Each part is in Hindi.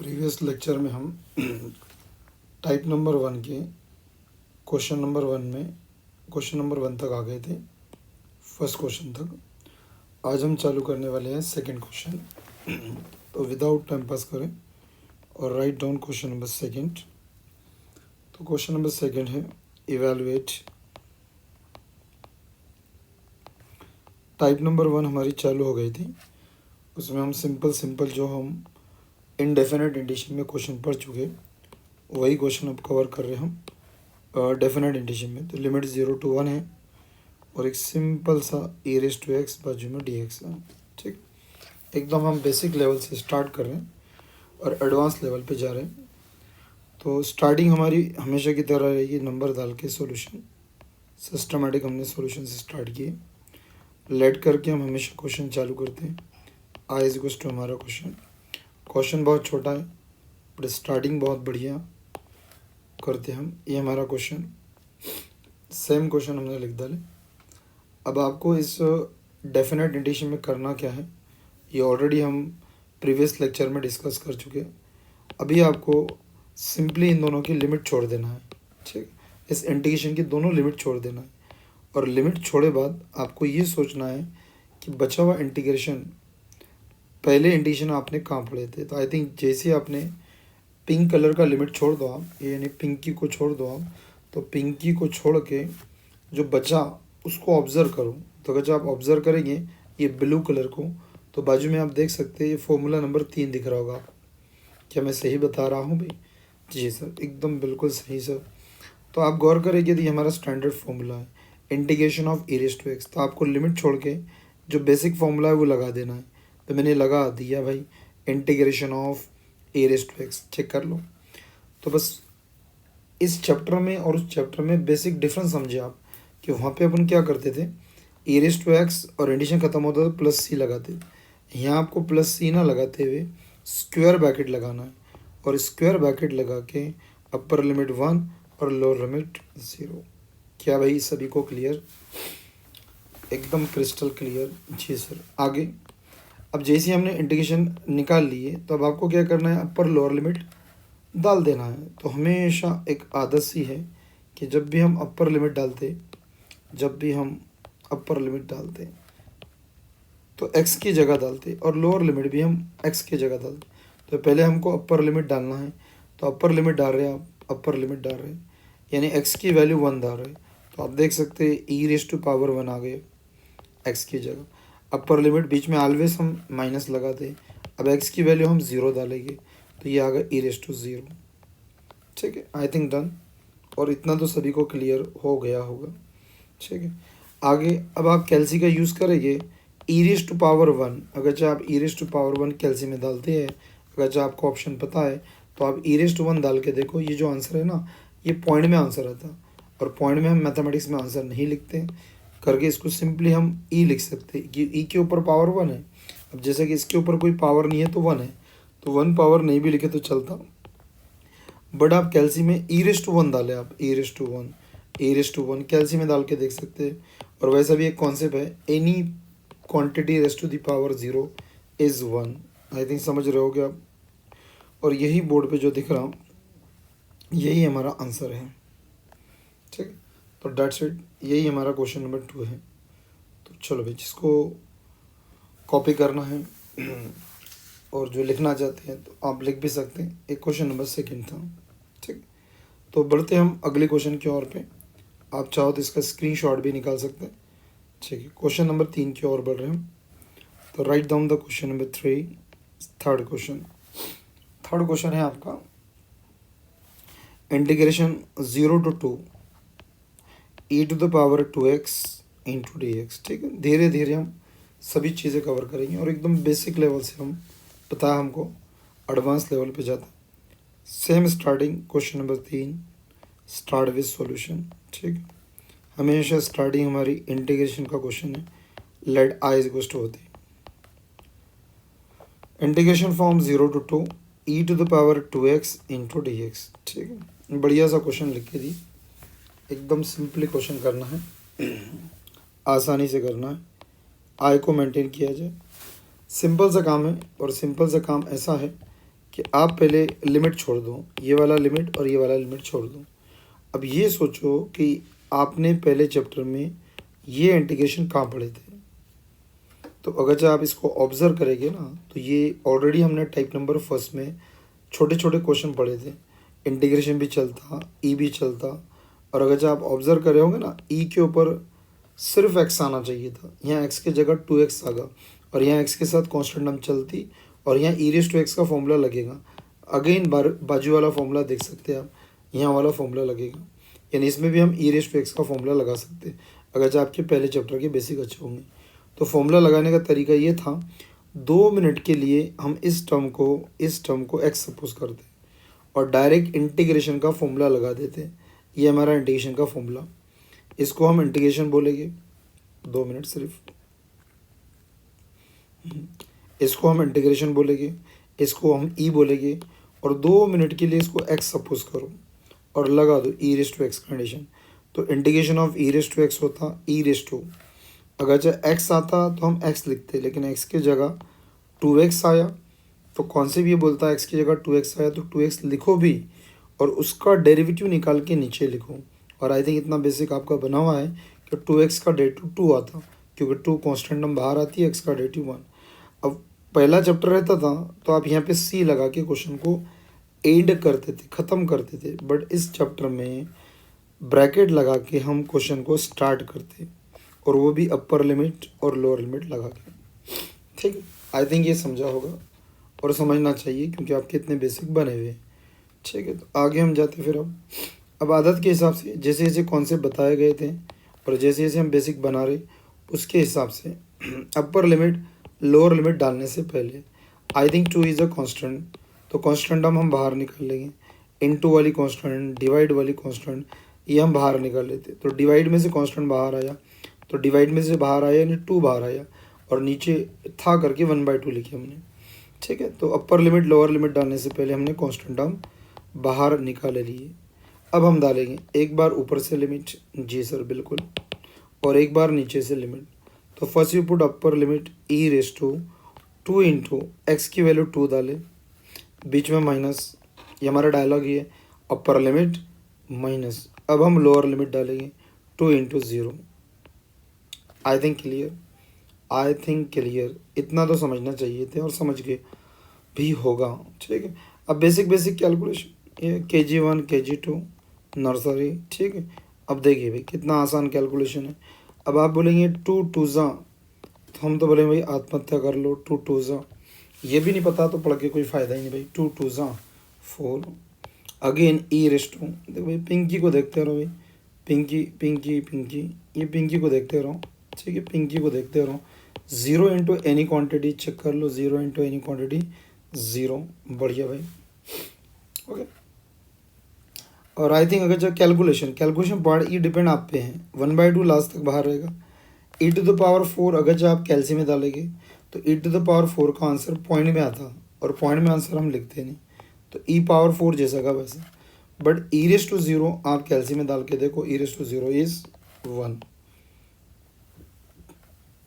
प्रीवियस लेक्चर में हम टाइप नंबर 1 के क्वेश्चन नंबर 1 में क्वेश्चन नंबर 1 तक आ गए थे, फर्स्ट क्वेश्चन तक। आज हम चालू करने वाले हैं सेकंड क्वेश्चन। तो विदाउट टाइम पास करें और write down question number second. तो क्वेश्चन नंबर सेकंड है इवैल्यूएट। टाइप नंबर 1 हमारी चालू हो गई थी, उसमें हम सिंपल जो हम इनडेफिनेट इंडिशन में क्वेश्चन पढ़ चुके, वही क्वेश्चन अब कवर कर रहे हैं हम डेफिनेट इंडिशन में। तो लिमिट 0 to 1 है और एक सिंपल सा e raised to x बाजू में dx है। ठीक, एकदम हम बेसिक लेवल से स्टार्ट कर रहे हैं और एडवांस लेवल पे जा रहे हैं। तो स्टार्टिंग हमारी हमेशा की तरह रहेगी नंबर डाल के सॉल्यूशन, सिस्टमेटिक हमने सॉल्यूशन से स्टार्ट किए। लेट करके हम हमेशा क्वेश्चन चालू करते हैं। आई इज इक्वल्स टू हमारा क्वेश्चन बहुत छोटा है बट स्टार्टिंग बहुत बढ़िया करते हम। ये हमारा क्वेश्चन, सेम क्वेश्चन हमने लिख डाले। अब आपको इस डेफिनेट इंडिशन में करना क्या है, ये ऑलरेडी हम प्रीवियस लेक्चर में डिस्कस कर चुके हैं। अभी आपको सिंपली इन दोनों की लिमिट छोड़ देना है। ठीक, इस इंटीग्रेशन की दोनों लिमिट छोड़ देना है और लिमिट छोड़े बाद आपको ये सोचना है कि बचा हुआ इंटीग्रेशन पहले इंटीग्रेशन आपने कहाँ पढ़े थे। तो आई थिंक जैसे आपने पिंक कलर का लिमिट छोड़ दो आप, यानी पिंकी को छोड़ दो आप, तो पिंकी को छोड़ के जो बचा उसको ऑब्ज़र्व करो। तो अगर जब आप ऑब्ज़र्व करेंगे ये ब्लू कलर को, तो बाजू में आप देख सकते हैं ये फॉर्मूला नंबर 3 दिख रहा होगा। क्या मैं सही बता रहा हूँ भाई? जी सर, एकदम बिल्कुल सही सर। तो आप गौर करेंगे तो ये हमारा स्टैंडर्ड फॉर्मूला है, integration of e raised to x। तो आपको लिमिट छोड़ के जो बेसिक फॉर्मूला है वो लगा देना है। तो मैंने लगा दिया भाई, integration of e raised to x। Check कर लो। तो बस इस चैप्टर में और उस चैप्टर में बेसिक डिफरेंस समझे आप कि वहाँ पे अपन क्या करते थे, e raised to x और एडिशन ख़त्म होता था प्लस सी लगाते। यहाँ आपको प्लस सी ना लगाते हुए स्क्वायर ब्रैकेट लगाना है और स्क्वायर ब्रैकेट लगा के अपर लिमिट 1 और लोअर लिमिट 0। क्या भाई सभी को क्लियर? एकदम क्रिस्टल क्लियर। जी सर। आगे अब जैसे हमने इंटीग्रेशन निकाल लिए तो अब आपको क्या करना है, अपर लोअर लिमिट डाल देना है। तो हमेशा एक आदत सी है कि जब भी हम अपर लिमिट डालते तो x की जगह डालते और लोअर लिमिट भी हम x की जगह डालते। तो पहले हमको अपर लिमिट डालना है, तो अपर लिमिट डाल रहे हैं आप, अपर लिमिट डाल रहे हैं यानी x की वैल्यू 1 डाल रहे हैं। तो आप देख सकते हैं e raised to power 1 आ गए x की जगह। अपर लिमिट बीच में ऑलवेज हम माइनस लगाते, अब x की वैल्यू हम 0 डालेंगे तो ये आ गया e raised to 0। ठीक है, आई थिंक डन। और इतना तो सभी को क्लियर हो गया होगा। ठीक है, आगे अब आप कैल्सी का यूज़ करेंगे e raised to power 1। अगर चाहे आप e raised to power 1 कैल्सी में डालते हैं, अगर चाहे आपको ऑप्शन पता है तो आप e raised to 1 डाल के देखो। ये जो आंसर है ना, ये पॉइंट में आंसर आता है और पॉइंट में हम मैथमेटिक्स में आंसर नहीं लिखते करके इसको सिंपली हम ई लिख सकते हैं कि ई के ऊपर पावर 1 है। अब जैसे कि इसके ऊपर कोई पावर नहीं है तो 1 है, तो 1 पावर नहीं भी लिखे तो चलता, बट आप कैल्सी में e raised to 1 डालें। आप e raised to 1 कैल्सी में डाल के देख सकते हैं। और वैसा भी एक कॉन्सेप्ट है, any quantity raised to the power 0 is 1। I think समझ रहे होगे आप। और यही बोर्ड पे जो दिख रहा हूँ यही हमारा आंसर है। ठीक है, तो डेट्स इट, यही हमारा क्वेश्चन नंबर 2 है। तो चलो भाई, जिसको कॉपी करना है और जो लिखना चाहते हैं तो आप लिख भी सकते हैं। एक क्वेश्चन नंबर सेकंड था। ठीक, तो बढ़ते हम अगले क्वेश्चन की ओर पे। आप चाहो तो इसका स्क्रीनशॉट भी निकाल सकते हैं। ठीक है, क्वेश्चन नंबर 3 की ओर बढ़ रहे हैं। तो write down the question number 3। Third question है आपका integration 0 to 2 e to the power 2x into dx। ठीक है, धीरे धीरे हम सभी चीज़ें कवर करेंगे और एकदम बेसिक लेवल से हम पता है हमको एडवांस लेवल पे जाता है। Same starting question number 3, start with solution. ठीक, हमेशा स्टार्टिंग हमारी इंटीग्रेशन का क्वेश्चन है, let I is equals to होती है integration from 0 to 2 e to the power 2x into dx। ठीक है, बढ़िया सा क्वेश्चन लिख के दी, एकदम सिंपली क्वेश्चन करना है, आसानी से करना है, आई को मेंटेन किया जाए। सिंपल सा काम है और सिंपल सा काम ऐसा है कि आप पहले लिमिट छोड़ दो, ये वाला लिमिट और ये वाला लिमिट छोड़ दो। अब ये सोचो कि आपने पहले चैप्टर में ये इंटीग्रेशन कहाँ पढ़े थे। तो अगर जब आप इसको ऑब्ज़र्व करेंगे ना, तो ये ऑलरेडी हमने टाइप नंबर फर्स्ट में छोटे छोटे क्वेश्चन पढ़े थे। इंटीग्रेशन भी चलता, ई भी चलता, और अगर जब आप ऑब्ज़र्व करे होंगे ना, ई के ऊपर सिर्फ एक्स आना चाहिए था, यहाँ एक्स की जगह 2x आगा, और यहाँ एक्स के साथ कॉन्स्टेंट टर्म चलती, और यहाँ ई रेस टू एक्स का फॉर्मूला लगेगा। अगेन बाजू वाला फॉर्मूला देख सकते हैं आप, यहाँ वाला फॉर्मूला लगेगा, यानी इसमें भी हम ई रेस टू एक्स का फॉर्मूला लगा सकते हैं अगर जब आपके पहले चैप्टर के बेसिक अच्छे होंगे। तो फॉर्मूला लगाने का तरीका ये था, 2 मिनट के लिए हम इस टर्म को एक्स सपोज करते और डायरेक्ट इंटीग्रेशन का फॉर्मूला लगा देते। ये हमारा इंटीग्रेशन का फॉर्मूला, इसको हम इंटीग्रेशन बोलेंगे। 2 मिनट सिर्फ, इसको हम इंटीग्रेशन बोलेंगे, इसको हम ई बोलेंगे, और 2 मिनट के लिए इसको एक्स सपोज करो और लगा दो e raise to x condition. तो integration of e raise to x होता ई रेस टू, अगर जब एक्स आता तो हम एक्स लिखते, लेकिन एक्स की जगह 2x आया, तो कौन से भी ये बोलता है एक्स की जगह 2x आया तो 2x लिखो भी, और उसका डेरिवेटिव निकाल के नीचे लिखो। और आई थिंक इतना बेसिक आपका बना हुआ है कि 2x का डेरिवेटिव 2 आता, क्योंकि 2 कॉन्स्टेंट नंबर बाहर आती है, x का डेरिवेटिव 1। अब पहला चैप्टर रहता था तो आप यहाँ पे सी लगा के क्वेश्चन को एंड करते थे, ख़त्म करते थे, बट इस चैप्टर में ब्रैकेट लगा के हम क्वेश्चन को स्टार्ट करते, और वो भी अपर लिमिट और लोअर लिमिट लगा के। ठीक है, आई थिंक ये समझा होगा और समझना चाहिए, क्योंकि आपके इतने बेसिक बने हुए। ठीक है, तो आगे हम जाते फिर। अब आदत के हिसाब से जैसे जैसे कॉन्सेप्ट बताए गए थे और जैसे जैसे हम बेसिक बना रहे, उसके हिसाब से अपर लिमिट लोअर लिमिट डालने से पहले I think 2 is a constant, तो कांस्टेंट हम बाहर निकाल लेंगे। इनटू वाली कांस्टेंट, डिवाइड वाली कांस्टेंट, ये हम बाहर निकाल लेते। तो डिवाइड में से कांस्टेंट बाहर आया, तो डिवाइड में से बाहर आया यानी 2 बाहर आया, और नीचे था करके 1/2 लिखे हमने। ठीक है, तो अपर लिमिट लोअर लिमिट डालने से पहले हमने कांस्टेंट टर्म बाहर निकाल लिए। अब हम डालेंगे एक बार ऊपर से लिमिट, जी सर बिल्कुल, और एक बार नीचे से लिमिट। तो first you put upper limit e raise to 2 into x की वैल्यू 2 डाले, बीच में माइनस, ये हमारा डायलॉग ही है, अपर लिमिट माइनस। अब हम लोअर लिमिट डालेंगे 2 into 0। I think clear, I think clear, इतना तो समझना चाहिए थे और समझ गए भी होगा। ठीक है, अब बेसिक बेसिक कैलकुलेशन, ये KG1 KG2 नर्सरी। ठीक है, अब देखिए भाई कितना आसान कैलकुलेशन है। अब आप बोलेंगे 2 2 तो हम तो बोले भाई आत्महत्या कर लो, 2 2 ये भी नहीं पता तो पढ़ के कोई फ़ायदा ही नहीं भाई। 2 2 4, अगेन ई रेस टू, देखो भाई पिंकी को देखते रहो भाई, पिंकी पिंकी पिंकी, ये पिंकी को देखते रहो। ठीक है, पिंकी को देखते रहो। 0 इंटू एनी क्वान्टिटी चेक कर लो, 0 इंटू एनी क्वान्टिटी 0, बढ़िया भाई। ओके, और आई थिंक अगर जो कैलकुलेशन पार्ट ये डिपेंड आप पे है, 1/2 लास्ट तक बाहर रहेगा। e⁴ अगर जो आप कैलसी में डालेंगे तो e⁴ का आंसर पॉइंट में आता, और पॉइंट में आंसर हम लिखते नहीं, तो e⁴ जैसा का वैसे। बट e⁻0 आप कैलसी में डाल के देखो, e⁻0 इज़ 1,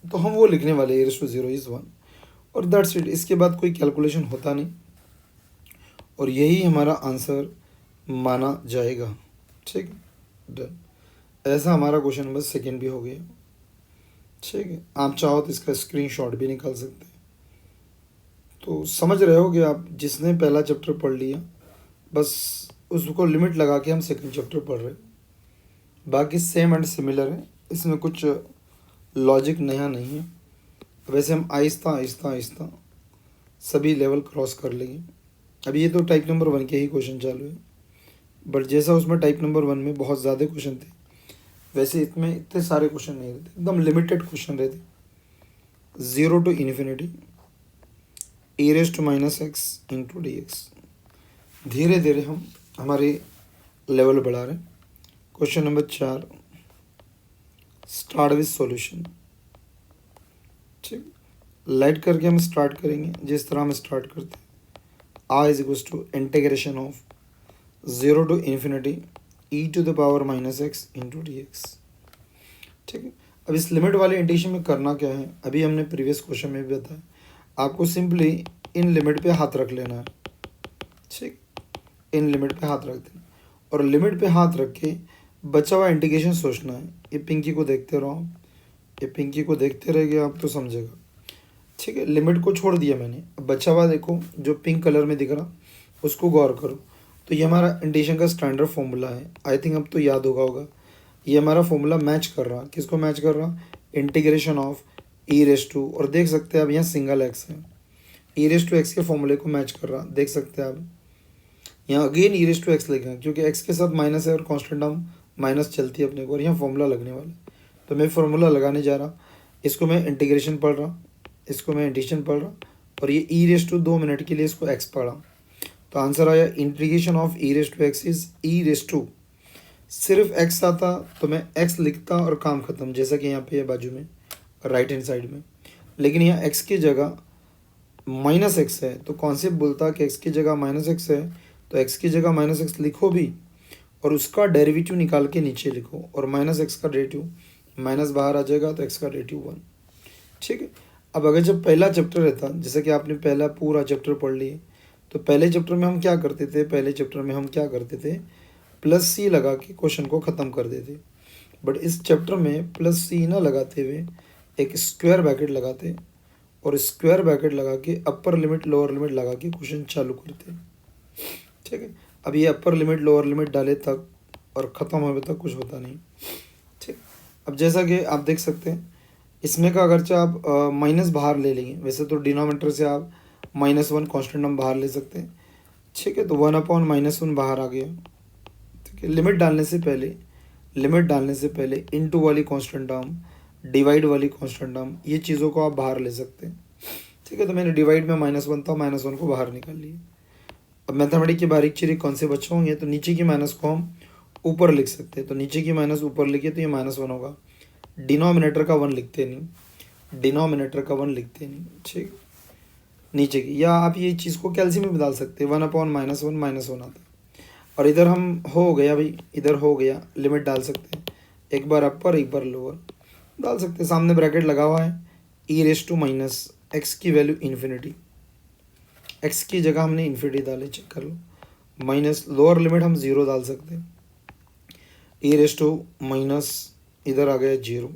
तो हम वो लिखने वाले e⁻0 इज़ 1, और दैट्स इट। इसके बाद कोई कैलकुलेशन होता नहीं, और यही हमारा आंसर माना जाएगा। ठीक है, डन। ऐसा हमारा क्वेश्चन नंबर 2 भी हो गया। ठीक है, आप चाहो तो इसका स्क्रीनशॉट भी निकाल सकते हैं। तो समझ रहे हो कि आप जिसने पहला चैप्टर पढ़ लिया, बस उसको लिमिट लगा के हम सेकंड चैप्टर पढ़ रहे हैं। बाकी सेम एंड सिमिलर है, इसमें कुछ लॉजिक नया नहीं है। वैसे हम आहिस्ता आहिस्ता आहिस्ता सभी लेवल क्रॉस कर लेंगे। अभी ये तो टाइप नंबर 1 के ही क्वेश्चन चालू है, बट जैसा उसमें टाइप नंबर 1 में बहुत ज़्यादा क्वेश्चन थे, वैसे इतने इतने सारे क्वेश्चन नहीं रहते, एकदम लिमिटेड क्वेश्चन रहते। 0 to infinity e⁻x into dx। धीरे धीरे हम हमारे लेवल बढ़ा रहे हैं। Question number 4, start with solution. ठीक, लाइट करके हम स्टार्ट करेंगे जिस तरह हम स्टार्ट करते हैं। a is to integration of 0 to infinity e⁻−x into dx। ठीक है, अब इस लिमिट वाले इंटीग्रेशन में करना क्या है, अभी हमने प्रीवियस क्वेश्चन में भी बताया, आपको सिंपली इन लिमिट पे हाथ रख लेना है। ठीक, इन लिमिट पे हाथ रख देना और लिमिट पे हाथ रख के बचा हुआ इंटीग्रेशन सोचना है। ये पिंकी को देखते रहो आप, ये पिंकी को देखते रहिए आप तो समझेगा। ठीक है, लिमिट को छोड़ दिया मैंने, अब बचा हुआ देखो जो पिंक कलर में दिख रहा उसको गौर करो। तो ये हमारा इंटीग्रेशन का स्टैंडर्ड फॉर्मूला है, आई थिंक अब तो याद होगा। ये हमारा फॉर्मूला मैच कर रहा, किसको मैच कर रहा, integration of e raise to, और देख सकते हैं अब यहाँ सिंगल एक्स है, ई रेस टू एक्स के फॉर्मूले को मैच कर रहा, देख सकते हैं आप। यहाँ again e raise to x लिखेंगे क्योंकि एक्स के साथ माइनस है और कांस्टेंट टर्म माइनस चलती है अपने को, और यहाँ फॉर्मूला लगने वाला है। तो मैं फॉर्मूला लगाने जा रहा, इसको मैं इंटीग्रेशन पढ़ रहा, इसको मैं इंटीग्रेशन पढ़ रहा, और ये ई रेस टू 2 मिनट के लिए इसको एक्स पढ़ा। तो आंसर आया integration of e raise to x is e raise to. सिर्फ एक्स आता तो मैं एक्स लिखता और काम खत्म, जैसा कि यहाँ पे बाजू में राइट हैंड साइड में। लेकिन यहाँ एक्स की जगह माइनस एक्स है, तो कॉन्सेप्ट बोलता कि एक्स की जगह माइनस एक्स है तो एक्स की जगह माइनस एक्स लिखो भी, और उसका डेरिवेटिव निकाल के नीचे लिखो, और माइनस एक्स का डेरिवेटिव माइनस बाहर आ जाएगा तो एक्स का डेरिवेटिव 1। ठीक है, अब अगर जब पहला चैप्टर रहता, जैसे कि आपने पहला पूरा चैप्टर पढ़ लिए, तो पहले चैप्टर में हम क्या करते थे, पहले चैप्टर में हम क्या करते थे, प्लस सी लगा के क्वेश्चन को ख़त्म कर देते। बट इस चैप्टर में प्लस सी ना लगाते हुए एक स्क्वायर ब्रैकेट लगाते, और स्क्वायर ब्रैकेट लगा के अपर लिमिट लोअर लिमिट लगा के क्वेश्चन चालू करते। ठीक है, अब ये अपर लिमिट लोअर लिमिट डाले तक और ख़त्म होने तक कुछ होता नहीं। ठीक, अब जैसा कि आप देख सकते हैं इसमें का अगरचे आप माइनस बाहर ले लेंगे, वैसे तो डिनोमिनेटर से आप -1 कांस्टेंट हम बाहर ले सकते हैं। ठीक है, तो 1/-1 बाहर आ गया। ठीक है, लिमिट डालने से पहले इनटू वाली कांस्टेंट टर्म, डिवाइड वाली कांस्टेंट टर्म, ये चीज़ों को आप बाहर ले सकते हैं। ठीक है, तो मैंने डिवाइड में -1 था, -1 को बाहर निकाल लिया। अब मैथमेटिक्स की बारीक चीज़ कौन से बच्चे होंगे, तो नीचे की माइनस को हम ऊपर लिख सकते हैं, तो नीचे की माइनस ऊपर लिखे तो ये -1 होगा। डिनोमिनेटर का 1 लिखते नहीं, डिनोमिनेटर का 1 लिखते नहीं। ठीक, नीचे की, या आप ये चीज़ को कैल्सियम में भी डाल सकते हैं, 1/-1 -1 आता है। और इधर हम हो गया भाई, इधर हो गया, लिमिट डाल सकते हैं, एक बार अपर एक बार लोअर डाल सकते हैं। सामने ब्रैकेट लगा हुआ है, ई रेस टू माइनस एक्स की वैल्यू इन्फिनिटी, एक्स की जगह हमने इन्फिनिटी डाले, चेक कर लो, माइनस लोअर लिमिट हम 0 डाल सकते हैं, ई रेस टू माइनस इधर आ गया 0।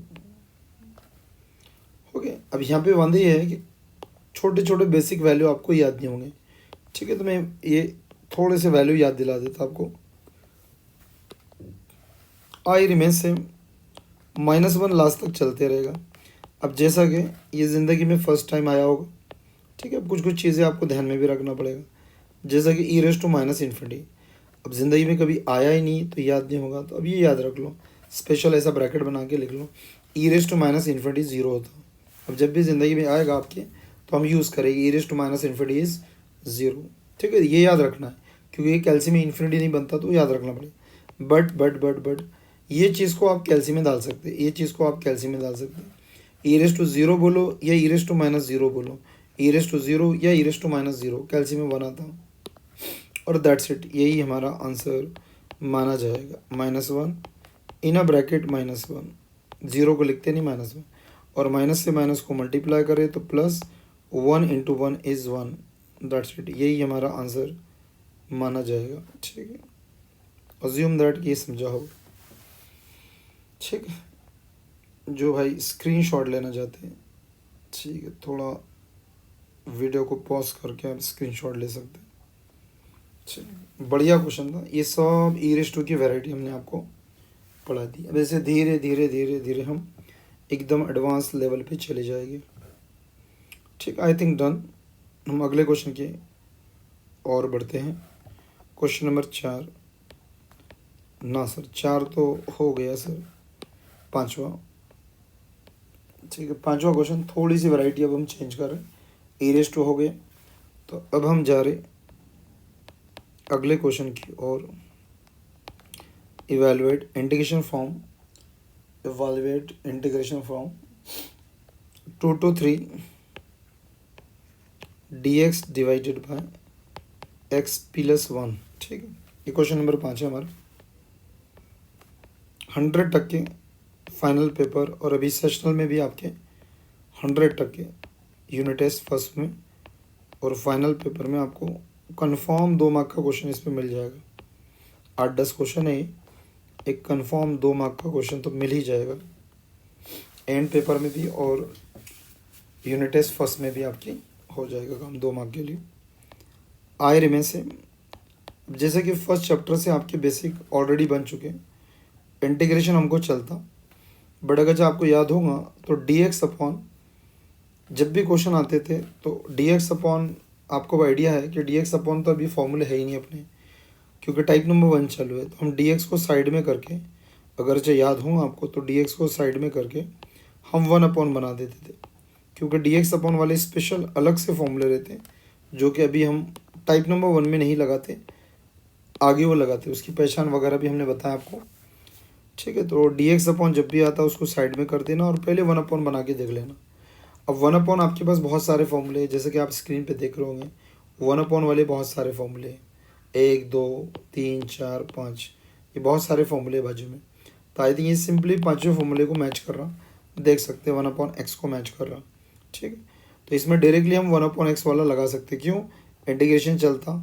ओके, अब यहाँ पे वांदे ये है कि छोटे छोटे बेसिक वैल्यू आपको याद नहीं होंगे। ठीक है, तो मैं ये थोड़े से वैल्यू याद दिला देता आपको। आई रिमेन सेम, -1 लास्ट तक चलते रहेगा। अब जैसा कि ये ज़िंदगी में फ़र्स्ट टाइम आया होगा, ठीक है, अब कुछ कुछ चीज़ें आपको ध्यान में भी रखना पड़ेगा, जैसा कि ई रेस टू माइनस इन्फिनिटी, अब ज़िंदगी में कभी आया ही नहीं तो याद नहीं होगा, तो अब ये याद रख लो, स्पेशल ऐसा ब्रैकेट बना के लिख लो, ई रेस टू माइनस इन्फिनिटी 0 होता। अब जब भी ज़िंदगी में आएगा आपके तो हम यूज़ करेंगे e raise to minus infinity is 0। ठीक है, ये याद रखना है, क्योंकि ये कैल्शियम में इन्फिनिटी नहीं बनता तो याद रखना पड़ेगा। बट ये चीज़ को आप कैल्शियम में डाल सकते हैं, ये चीज़ को आप कैल्शियम में डाल सकते हैं। ई रेस टू 0 बोलो या ई रेस टू -0 बोलो, ई रेस टू 0 या ई रेस टू -0 कैल्शियम में बनाता हूँ, और दैट्स इट, यही हमारा आंसर माना जाएगा। -1 इन अ ब्रैकेट -1, 0 को लिखते नहीं -1, और माइनस से माइनस को मल्टीप्लाई करें तो +1 × 1 इज़ 1, दैट्स इट, यही हमारा आंसर माना जाएगा। ठीक है, अज्यूम दैट कि ये समझा होगा। ठीक है, जो भाई स्क्रीनशॉट लेना चाहते हैं, ठीक है, थोड़ा वीडियो को पॉज करके आप स्क्रीनशॉट ले सकते हैं। ठीक, बढ़िया क्वेश्चन था, ये सब ई रेस टू की वैरायटी हमने आपको पढ़ा दी। अब ऐसे धीरे धीरे धीरे धीरे हम एकदम एडवांस लेवल पे चले जाएंगे। ठीक, आई थिंक डन। हम अगले क्वेश्चन के और बढ़ते हैं। क्वेश्चन नंबर 4, ना सर 4 तो हो गया सर, 5वां। ठीक है, 5वां क्वेश्चन, थोड़ी सी वैरायटी अब हम चेंज कर रहे हैं, ई रेस टू हो गए, तो अब हम जा रहे अगले क्वेश्चन की और। Evaluate integration form, evaluate integration form 2 to 3 dx divided by x +1। ठीक है, ये क्वेश्चन नंबर 5 है हमारा। 100% फाइनल पेपर, और अभी सेशनल में भी आपके 100% यूनिट टेस्ट फर्स्ट में, और फाइनल पेपर में आपको कंफर्म 2 मार्क का क्वेश्चन इस पे मिल जाएगा। 8-10 क्वेश्चन है, एक कंफर्म 2 मार्क का क्वेश्चन तो मिल ही जाएगा एंड पेपर में भी, और यूनिट टेस्ट फर्स्ट में भी आपकी हो जाएगा काम 2 मार्क के लिए। I remain same. जैसे कि फर्स्ट चैप्टर से आपके बेसिक ऑलरेडी बन चुके हैं, इंटीग्रेशन हमको चलता, बट अगर जब आपको याद होगा तो dx अपॉन, जब भी क्वेश्चन आते थे तो dx अपॉन, आपको आइडिया है कि dx अपॉन तो अभी फॉर्मूले है ही नहीं अपने, क्योंकि टाइप नंबर 1 चालू है। तो हम dx को साइड में करके, अगर जो याद हो आपको, तो dx को साइड में करके हम 1 अपॉन बना देते थे, क्योंकि dx अपॉन वाले स्पेशल अलग से फॉर्मूले रहते हैं जो कि अभी हम टाइप नंबर 1 में नहीं लगाते, आगे वो लगाते, उसकी पहचान वगैरह भी हमने बताया आपको। ठीक है, तो dx अपॉन जब भी आता है उसको साइड में कर देना और पहले 1 अपॉन बना के देख लेना। अब 1 अपॉन आपके पास बहुत सारे फॉर्मूले हैं, जैसे कि आप स्क्रीन पे देख रहे होंगे 1 अपॉन वाले बहुत सारे फॉर्मूले हैं, 1 2 3 4 5, ये बहुत सारे फॉर्मूले बाजू में। तो आई थिंक ये सिंपली पाँचों फॉर्मूले को मैच कर रहा, देख सकते हैं 1 अपॉन एक्स को मैच कर रहा। ठीक है, तो इसमें डायरेक्टली हम 1 अपॉन एक्स वाला लगा सकते, क्यों, इंटीग्रेशन चलता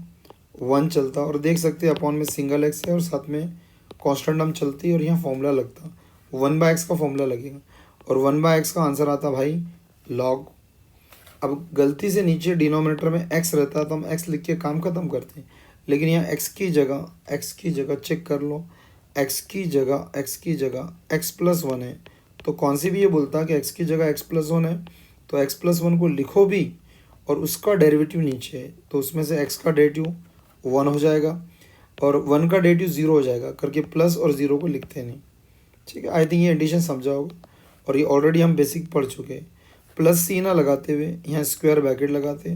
1 चलता, और देख सकते हैं अपॉन में सिंगल एक्स है और साथ में कॉन्स्टेंट टर्म चलती और यहाँ फॉर्मूला लगता, 1/x का फॉर्मूला लगेगा, और 1/x का आंसर आता भाई लॉग। अब गलती से नीचे डिनोमिनेटर में x रहता है तो हम x लिख के काम ख़त्म करते हैं, लेकिन यहाँ x की जगह चेक कर लो, x की जगह x+1 है, तो कौन सी भी ये बोलता है कि x की जगह x+1 है, तो x+1 को लिखो भी और उसका डेरिवेटिव नीचे है, तो उसमें से x का डेरिवेटिव 1 हो जाएगा और 1 का डेरिवेटिव 0 हो जाएगा, करके प्लस और 0 को लिखते नहीं। ठीक है, आई थिंक ये एडिशन समझा होगा, और ये ऑलरेडी हम बेसिक पढ़ चुके हैं। प्लस सी ना लगाते हुए यहाँ स्क्वायर ब्रैकेट लगाते,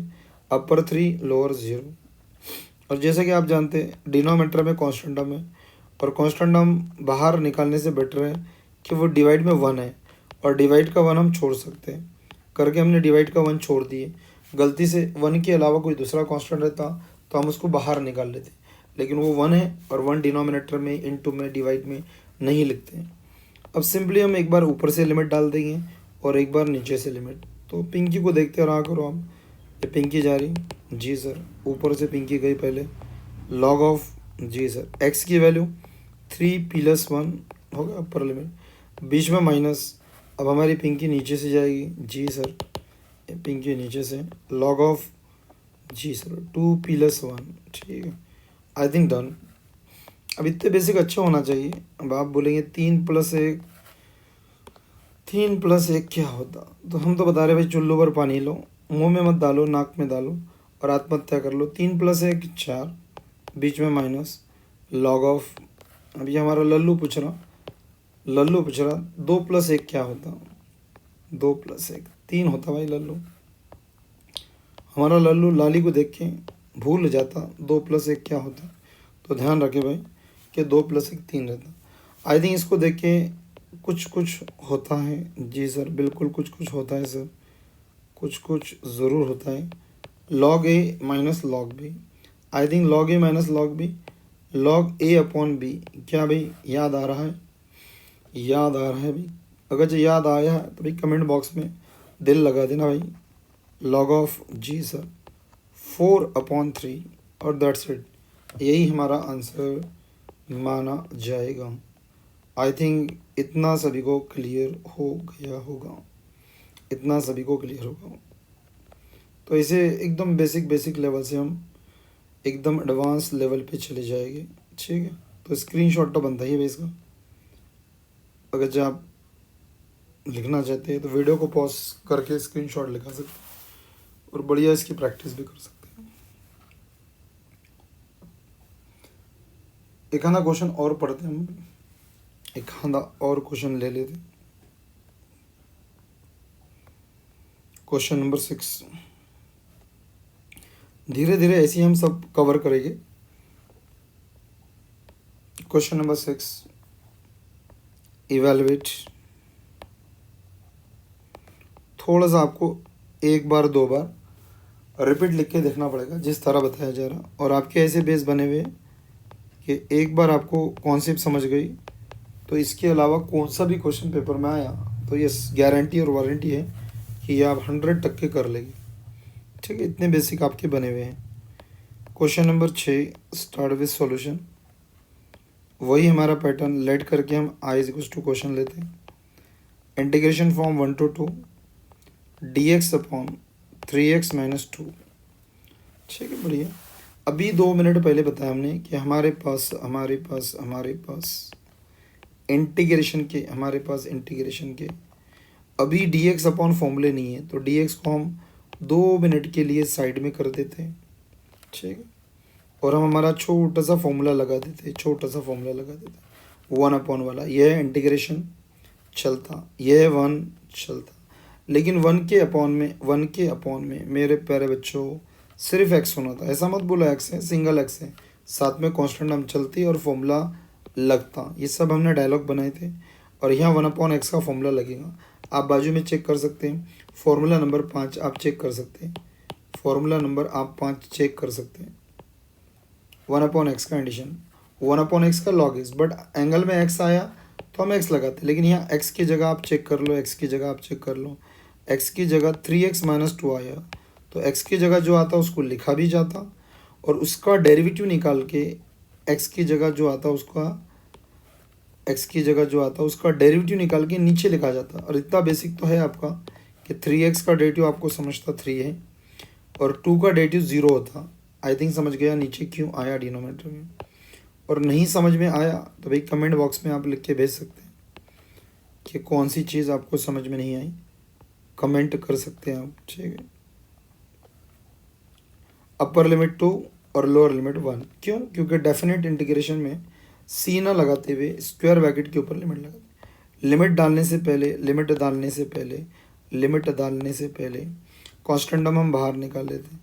अपर 3 लोअर 0, और जैसे कि आप जानते हैं डिनोमिनेटर में कांस्टेंट टर्म है, और कांस्टेंट टर्म बाहर निकालने से बेटर है कि वो डिवाइड में 1 है, और डिवाइड का 1 हम छोड़ सकते हैं, करके हमने डिवाइड का 1 छोड़ दिए। गलती से 1 के अलावा कोई दूसरा कांस्टेंट रहता तो हम उसको बाहर निकाल लेते, लेकिन वो 1 है और 1 डिनोमिनेटर में, इनटू में, डिवाइड में नहीं लिखते हैं। अब सिंपली हम एक बार ऊपर से लिमिट डाल देंगे और एक बार नीचे से लिमिट। तो पिंकी को देखते रहा करो आप, ये पिंकी जा रही, जी सर, ऊपर से पिंकी गई पहले, लॉग ऑफ, जी सर, एक्स की वैल्यू 3+1 होगा अपर लिमिट, बीच में माइनस, अब हमारी पिंकी नीचे से जाएगी, जी सर, पिंकी नीचे से, लॉग ऑफ, जी सर, 2+1, ठीक है, आई थिंक डन। अब इतने बेसिक अच्छा होना चाहिए। अब आप बोलेंगे 3+1 क्या होता, तो हम तो बता रहे भाई चुल्लू पर पानी लो, मुंह में मत डालो, नाक में डालो और आत्महत्या कर लो। 3+1 4, बीच में माइनस, लॉग ऑफ, अब ये हमारा लल्लू पूछ रहा 2+1 क्या होता, 2+1 3 होता भाई लल्लू। हमारा लल्लू लाली को देख के भूल जाता 2+1 क्या होता, तो ध्यान रखे भाई कि 2+1 3 रहता। आई थिंक इसको देख के कुछ होता है, जी सर बिल्कुल कुछ होता है सर, कुछ ज़रूर होता है। log a minus log b, I think log a minus log b, log a upon b, क्या भाई याद आ रहा है, याद आ रहा है भाई, अगर जो याद आया है तो भाई कमेंट बॉक्स में दिल लगा देना भाई। log ऑफ, जी सर, 4/3 और दैट्स इट, यही हमारा आंसर माना जाएगा। आई थिंक इतना सभी को क्लियर हो गया होगा, इतना सभी को क्लियर होगा। तो इसे एकदम बेसिक लेवल से हम एकदम एडवांस लेवल पे चले जाएंगे। ठीक है, तो स्क्रीनशॉट तो बनता ही है भाई इसका, अगर जब आप लिखना चाहते हैं तो वीडियो को पॉज करके स्क्रीनशॉट लिखा सकते हैं और बढ़िया इसकी प्रैक्टिस भी कर सकते हैं। एक आधा क्वेश्चन और पढ़ते हैं हम, एक आधा और क्वेश्चन ले लेते। क्वेश्चन नंबर 6, धीरे धीरे ऐसे ही हम सब कवर करेंगे। क्वेश्चन नंबर 6, इवैल्यूएट, थोड़ा सा आपको एक बार 2 बार रिपीट लिख के देखना पड़ेगा जिस तरह बताया जा रहा, और आपके ऐसे बेस बने हुए कि एक बार आपको कॉन्सेप्ट समझ गई तो इसके अलावा कौन सा भी क्वेश्चन पेपर में आया तो ये गारंटी और वारंटी है कि ये आप 100% कर लेंगे। ठीक है, इतने बेसिक आपके बने हुए हैं। Question number 6 start with solution. वही हमारा पैटर्न लेट करके हम I is equal to question लेते हैं। Integration form 1 to 2 dx upon 3x minus 2। ठीक है, बढ़िया। अभी 2 मिनट पहले बताया हमने कि हमारे पास इंटीग्रेशन के अभी dx अपॉन फॉर्मूले नहीं है, तो dx को हम 2 मिनट के लिए साइड में कर देते हैं। ठीक है, और हम हमारा छोटा सा फॉर्मूला लगा देते, 1 अपॉन वाला। यह है इंटीग्रेशन चलता, यह है 1 चलता, लेकिन 1 के अपॉन में मेरे प्यारे बच्चों सिर्फ x होना था। ऐसा मत बोलो x है, सिंगल x है, साथ में कांस्टेंट हम चलती और फॉर्मूला लगता। ये सब हमने डायलॉग बनाए थे, और यहाँ 1/x का फॉर्मूला लगेगा। आप बाजू में चेक कर सकते हैं, फॉर्मूला नंबर 5 आप चेक कर सकते हैं, 1/x का एडिशन, 1/x का log x, बट एंगल में x आया तो हम x लगाते, लेकिन यहाँ x की जगह आप चेक कर लो, x की जगह 3x माइनस 2 आया, तो x की जगह जो आता उसको लिखा भी जाता, और उसका डेरिवेटिव निकाल के x की जगह जो आता उसका डेरिवेटिव निकाल के नीचे लिखा जाता। और इतना बेसिक तो है आपका कि 3x का डेरिवेटिव आपको समझता 3 है, और 2 का डेरिवेटिव 0 होता। आई थिंक समझ गया नीचे क्यों आया डिनोमिनेटर में। और नहीं समझ में आया तो भाई कमेंट बॉक्स में आप लिख के भेज सकते हैं कि कौन सी चीज़ आपको समझ में नहीं आई, कमेंट कर सकते हैं आप। ठीक है, अपर लिमिट 2 और लोअर लिमिट 1, क्यों? क्योंकि डेफिनेट इंटीग्रेशन में सी ना लगाते हुए स्क्वायर ब्रैकेट के ऊपर लिमिट लगाते। लिमिट डालने से पहले कांस्टेंट हम बाहर निकाल लेते हैं।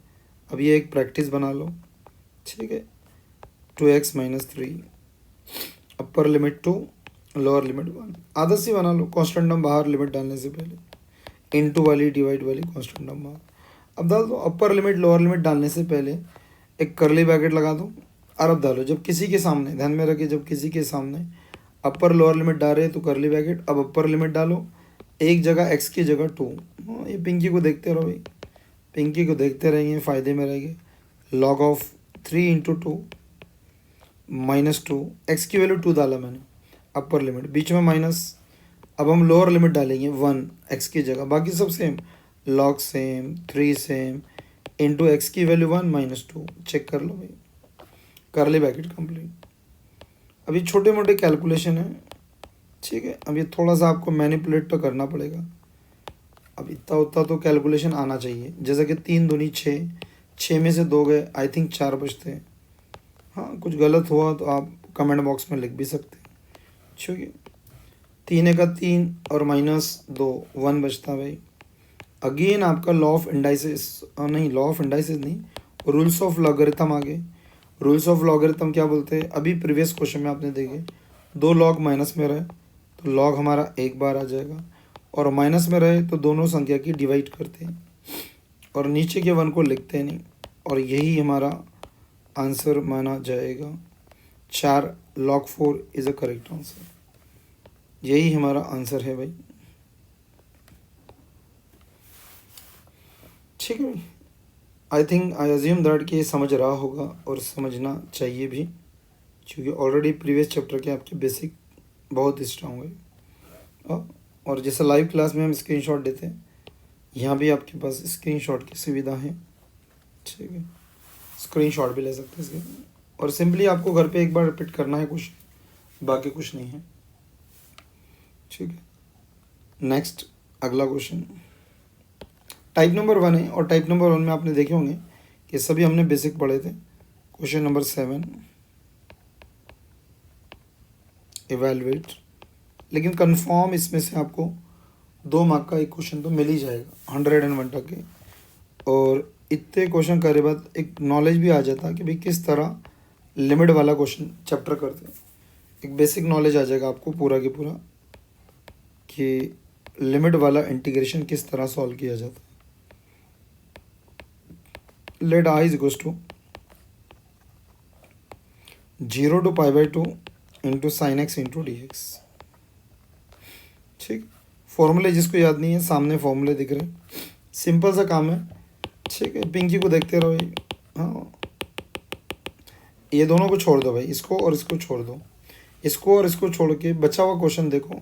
अब ये एक प्रैक्टिस बना लो। ठीक है, 2x minus 3, upper limit 2, lower limit 1, आदत सी बना लो। कांस्टेंट बाहर लिमिट डालने से पहले, इनटू वाली डिवाइड वाली कांस्टेंट बाहर। अब डाल दो अपर लिमिट लोअर लिमिट डालने से पहले एक करली ब्रैकेट लगा दो, और अब डालो। जब किसी के सामने, ध्यान में रखिए, जब किसी के सामने अपर लोअर लिमिट डाल रहे हैं तो करली ब्रैकेट। अब अपर लिमिट डालो, एक जगह x की जगह 2। ये पिंकी को देखते रहो भाई, पिंकी को देखते रहेंगे, फ़ायदे में रहेंगे। log of 3 into 2 minus 2, x की वैल्यू 2 डाला मैंने, अपर लिमिट, बीच में माइनस। अब हम लोअर लिमिट डालेंगे 1 x की जगह, बाकी सब same, log same, 3 same, into x की वैल्यू 1 माइनस 2। चेक कर लो भाई, करली ब्रैकेट कंप्लीट। अभी छोटे मोटे कैलकुलेशन है, ठीक है। अब ये थोड़ा सा आपको मैनिपुलेट तो करना पड़ेगा। अब इतना उतना तो कैलकुलेशन आना चाहिए, जैसे कि 3 दूनी 6, 6 में से 2 गए, आई थिंक 4 बचते हैं। हाँ, कुछ गलत हुआ तो आप कमेंट बॉक्स में लिख भी सकते हैं। ठीक है, 3 का 3 और माइनस 2, 1 बचता भाई। अगेन आपका लॉ ऑफ इंडाइसिस नहीं, रूल्स ऑफ लॉगरिथम आ गए। रूल्स ऑफ लॉगरिथम क्या बोलते हैं? अभी प्रीवियस क्वेश्चन में आपने देखे 2 लॉग माइनस में रहे तो लॉग हमारा एक बार आ जाएगा, और माइनस में रहे तो दोनों संख्या की डिवाइड करते हैं और नीचे के 1 को लिखते नहीं, और यही हमारा आंसर माना जाएगा। 4 log 4 is a correct answer, यही हमारा आंसर है भाई। ठीक है, I think I assume that कि समझ रहा होगा और समझना चाहिए भी, क्योंकि ऑलरेडी प्रीवियस चैप्टर के आपके बेसिक बहुत स्ट्रांग है। और जैसे लाइव क्लास में हम स्क्रीनशॉट देते हैं, यहाँ भी आपके पास स्क्रीनशॉट की सुविधा है। ठीक है, स्क्रीनशॉट भी ले सकते हैं इसके, और सिंपली आपको घर पे एक बार रिपीट करना है कुछ, बाकी कुछ नहीं है। ठीक है, नेक्स्ट अगला क्वेश्चन टाइप नंबर 1 है, और टाइप नंबर 1 में आपने देखे होंगे कि सभी हमने बेसिक पढ़े थे। क्वेश्चन नंबर 7 इवैल्यूएट, लेकिन कंफर्म इसमें से आपको 2 मार्क का एक क्वेश्चन तो मिल ही जाएगा 101 टके, और इतने क्वेश्चन करे बाद एक नॉलेज भी आ जाता कि भाई किस तरह लिमिट वाला क्वेश्चन चैप्टर करते हैं। एक बेसिक नॉलेज आ जाएगा आपको पूरा के पूरा कि लिमिट वाला इंटीग्रेशन किस तरह सॉल्व किया जाता है। Let I is equals to 0 to π/2 into sine x into d x. ठीक, फॉर्मूले जिसको याद नहीं है सामने फॉर्मूले दिख रहे हैं, सिंपल सा काम है। ठीक है, पिंकी को देखते रहो। हाँ, ये दोनों को छोड़ दो भाई, इसको और इसको छोड़ दो, इसको और इसको छोड़ के बचा हुआ क्वेश्चन देखो,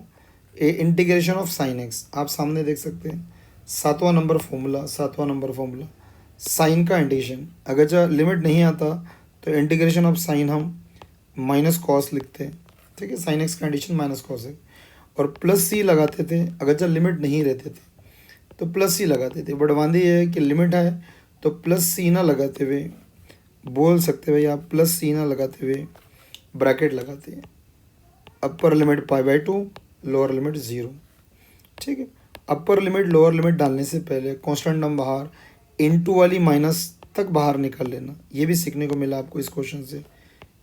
a integration of sine x. आप सामने देख सकते हैं 7वां नंबर फॉर्मूला, 7वां नंबर फॉर्मूला साइन का इंटीग्रेशन। अगर जब लिमिट नहीं आता तो इंटीग्रेशन ऑफ साइन हम माइनस कॉस लिखते हैं, ठीक है, साइन एक्स का इंटीग्रेशन माइनस कॉस है, और प्लस सी लगाते थे अगर जब लिमिट नहीं रहते थे तो प्लस सी लगाते थे। बट वांदी ये है कि लिमिट है तो प्लस सी ना लगाते हुए बोल सकते भाई आप, प्लस सी ना लगाते हुए ब्रैकेट लगाते हैं, upper limit pi by 2, lower limit 0, ठीक है। अपर लिमिट लोअर लिमिट डालने से पहले कांस्टेंट टर्म बाहर, इनटू वाली माइनस तक बाहर निकाल लेना। ये भी सीखने को मिला आपको इस क्वेश्चन से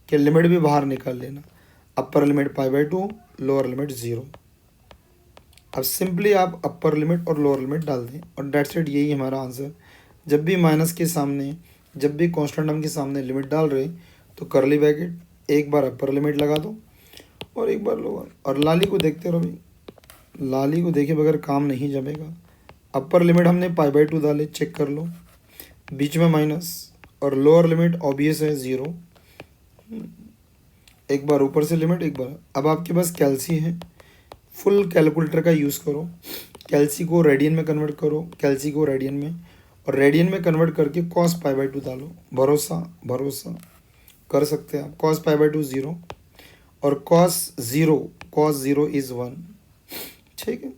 कि लिमिट भी बाहर निकाल लेना। Upper limit pi by 2, lower limit 0। अब सिंपली आप अपर लिमिट और लोअर लिमिट डाल दें और डेट्स इट, यही हमारा आंसर। जब भी माइनस के सामने, जब भी कांस्टेंट टर्म के सामने लिमिट डाल रहे तो करली ब्रैकेट, एक बार अपर लिमिट लगा दो और एक बार लोअर, और लाली को देखते रहो भाई, लाली को देखे बगैर काम नहीं जमेगा। अपर लिमिट हमने पाई बाई 2 डाले, चेक कर लो, बीच में माइनस, और लोअर लिमिट ऑब्वियस है 0, एक बार ऊपर से लिमिट, एक बार। अब आपके पास कैल्सी है, फुल कैलकुलेटर का यूज़ करो, कैल्सी को रेडियन में कन्वर्ट करो, कैल्सी को रेडियन में, और रेडियन में कन्वर्ट करके कॉस पाई बाई 2 डालो। भरोसा भरोसा कर सकते हैं आप। कॉस पाई बाई 2 0 और कॉस 0 इज़ 1, ठीक है।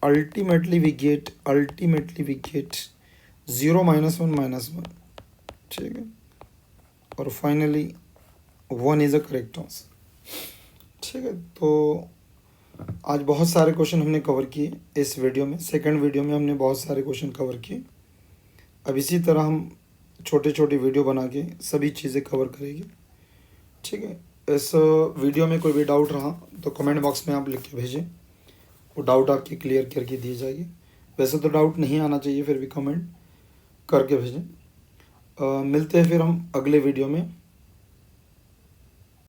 अल्टीमेटली वी गेट 0 -1 -1, ठीक है, और finally 1 is a correct answer, ठीक है। तो आज बहुत सारे क्वेश्चन हमने कवर किए इस वीडियो में, सेकंड वीडियो में हमने बहुत सारे क्वेश्चन कवर किए। अब इसी तरह हम छोटे छोटे वीडियो बना के सभी चीज़ें कवर करेंगे, ठीक है। इस वीडियो में कोई भी डाउट रहा तो कमेंट बॉक्स में आप लिख के भेजें, वो डाउट आपकी क्लियर करके दी जाएगी। वैसे तो डाउट नहीं आना चाहिए, फिर भी कमेंट करके भेजें। मिलते हैं फिर हम अगले वीडियो में।